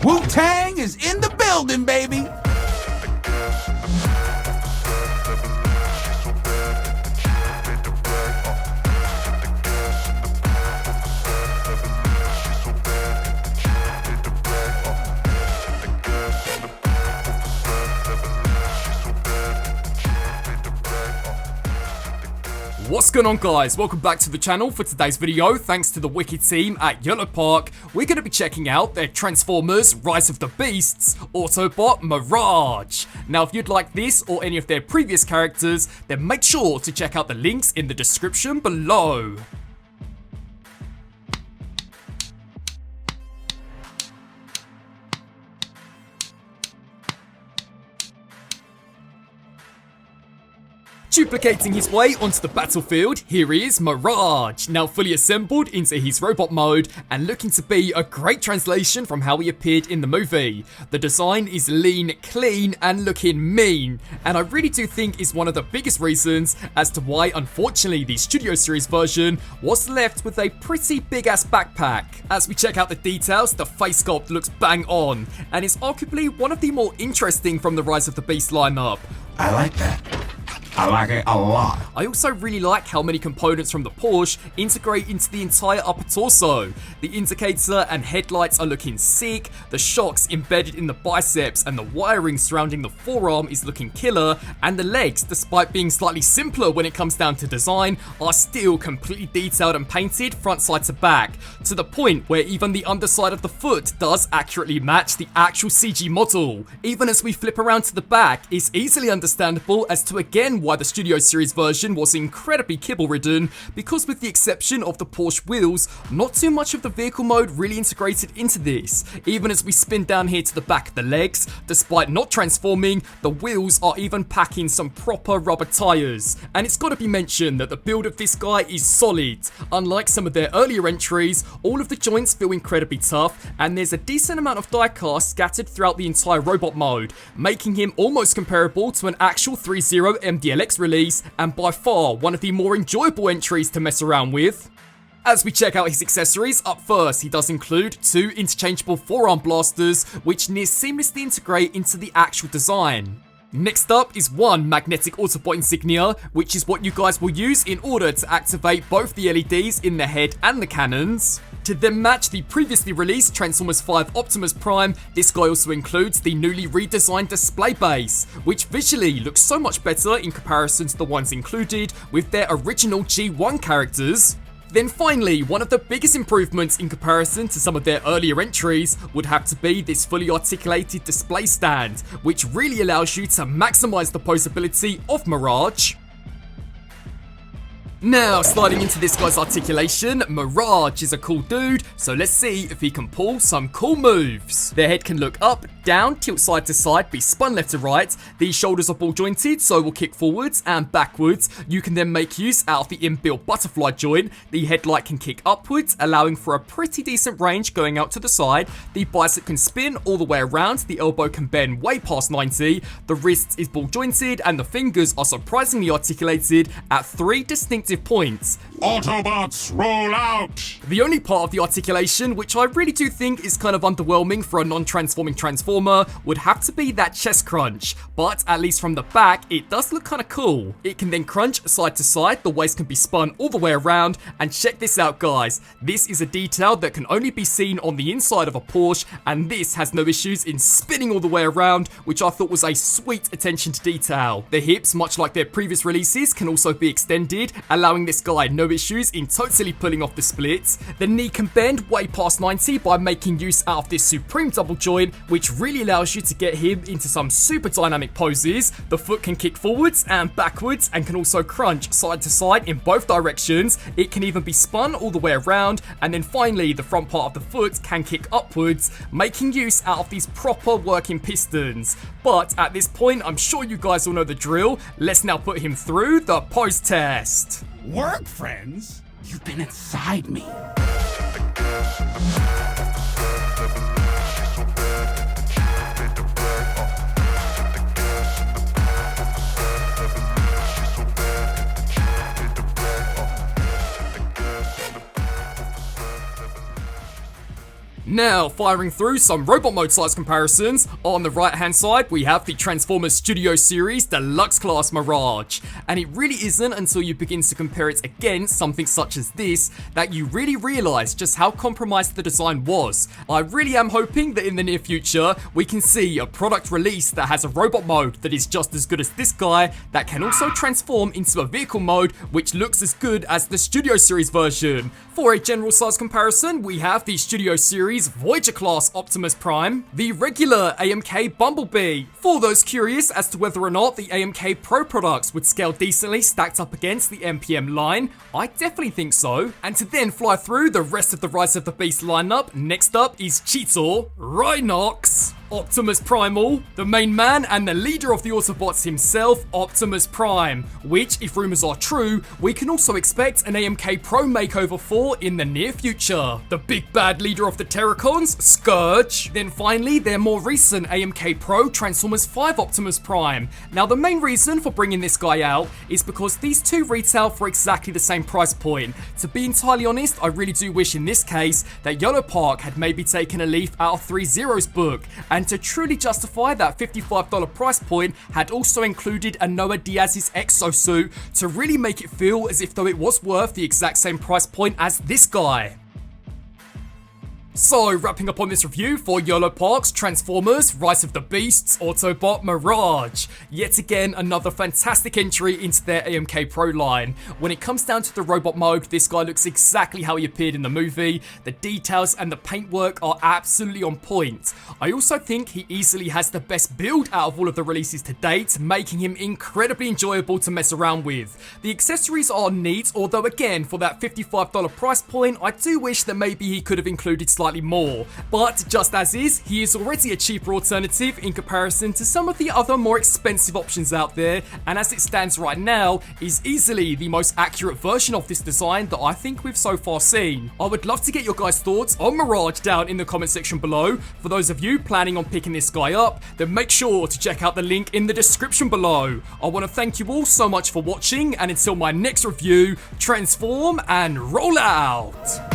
Wu-Tang is in the building, baby! What's going on, guys? Welcome back to the channel. For today's video, thanks to the wicked team at Yolopark, we're going to be checking out their Transformers Rise of the Beasts Autobot Mirage. Now, if you'd like this or any of their previous characters, then make sure to check out the links in the description below. Duplicating his way onto the battlefield, here is Mirage, now fully assembled into his robot mode and looking to be a great translation from how he appeared in the movie. The design is lean, clean and looking mean, and I really do think is one of the biggest reasons as to why unfortunately the Studio Series version was left with a pretty big ass backpack. As we check out the details, the face sculpt looks bang on and is arguably one of the more interesting from the Rise of the Beast lineup. I like that. I like it a lot. I also really like how many components from the Porsche integrate into the entire upper torso. The indicator and headlights are looking sick, the shocks embedded in the biceps and the wiring surrounding the forearm is looking killer, and the legs, despite being slightly simpler when it comes down to design, are still completely detailed and painted front side to back, to the point where even the underside of the foot does accurately match the actual CG model. Even as we flip around to the back, it's easily understandable as to again why the Studio Series version was incredibly kibble-ridden, because with the exception of the Porsche wheels, not too much of the vehicle mode really integrated into this. Even as we spin down here to the back of the legs, despite not transforming, the wheels are even packing some proper rubber tyres. And it's got to be mentioned that the build of this guy is solid. Unlike some of their earlier entries, all of the joints feel incredibly tough, and there's a decent amount of diecast scattered throughout the entire robot mode, making him almost comparable to an actual 3.0 MDLX release, and by far one of the more enjoyable entries to mess around with. As we check out his accessories, up first he does include two interchangeable forearm blasters which near seamlessly integrate into the actual design. Next up is one magnetic Autobot insignia, which is what you guys will use in order to activate both the LEDs in the head and the cannons. To then match the previously released Transformers 5 Optimus Prime, this guy also includes the newly redesigned display base, which visually looks so much better in comparison to the ones included with their original G1 characters. Then finally, one of the biggest improvements in comparison to some of their earlier entries would have to be this fully articulated display stand, which really allows you to maximize the posability of Mirage. Now, sliding into this guy's articulation, Mirage is a cool dude, so let's see if he can pull some cool moves. Their head can look up, down, tilt side to side, be spun left to right. These shoulders are ball jointed, so will kick forwards and backwards. You can then make use out of the inbuilt butterfly joint. The headlight can kick upwards, allowing for a pretty decent range going out to the side. The bicep can spin all the way around. The elbow can bend way past 90. The wrist is ball jointed, and the fingers are surprisingly articulated at 3 distinctive points. Autobots, roll out! The only part of the articulation which I really do think is kind of underwhelming for a non-transforming Transformer would have to be that chest crunch, but at least from the back it does look kind of cool. It can then crunch side to side, the waist can be spun all the way around, and check this out guys, this is a detail that can only be seen on the inside of a Porsche, and this has no issues in spinning all the way around, which I thought was a sweet attention to detail. The hips, much like their previous releases, can also be extended, allowing this guy no issues in totally pulling off the splits. The knee can bend way past 90 by making use out of this supreme double joint, which really allows you to get him into some super dynamic poses. The foot can kick forwards and backwards and can also crunch side to side in both directions. It can even be spun all the way around, and then finally the front part of the foot can kick upwards, making use out of these proper working pistons. But at this point, I'm sure you guys all know the drill. Let's now put him through the pose test. Work, friends? You've been inside me. Now, firing through some robot mode size comparisons, on the right hand side we have the Transformers Studio Series Deluxe Class Mirage, and it really isn't until you begin to compare it against something such as this that you really realise just how compromised the design was. I really am hoping that in the near future we can see a product release that has a robot mode that is just as good as this guy, that can also transform into a vehicle mode which looks as good as the Studio Series version. For a general size comparison, we have the Studio Series Voyager class Optimus Prime, the regular AMK Bumblebee. For those curious as to whether or not the AMK Pro products would scale decently stacked up against the MPM line, I definitely think so. And to then fly through the rest of the Rise of the Beast lineup, next up is Cheetor, Rhinox, Optimus Primal, the main man and the leader of the Autobots himself, Optimus Prime, which, if rumours are true, we can also expect an AMK Pro makeover for in the near future. The big bad leader of the Terracons, Scourge. Then finally, their more recent AMK Pro Transformers 5 Optimus Prime. Now, the main reason for bringing this guy out is because these two retail for exactly the same price point. To be entirely honest, I really do wish in this case that Yolopark had maybe taken a leaf out of 3Zero's book, and to truly justify that $55 price point had also included a Noah Diaz's exosuit to really make it feel as if though it was worth the exact same price point as this guy. So, wrapping up on this review for Yolopark's Transformers Rise of the Beasts Autobot Mirage. Yet again, another fantastic entry into their AMK Pro line. When it comes down to the robot mode, this guy looks exactly how he appeared in the movie. The details and the paintwork are absolutely on point. I also think he easily has the best build out of all of the releases to date, making him incredibly enjoyable to mess around with. The accessories are neat, although again, for that $55 price point, I do wish that maybe he could have included slightly more, but just as is, he is already a cheaper alternative in comparison to some of the other more expensive options out there, and as it stands right now, is easily the most accurate version of this design that I think we've so far seen. I would love to get your guys' thoughts on Mirage down in the comment section below. For those of you planning on picking this guy up, then make sure to check out the link in the description below. I want to thank you all so much for watching, and until my next review, transform and roll out!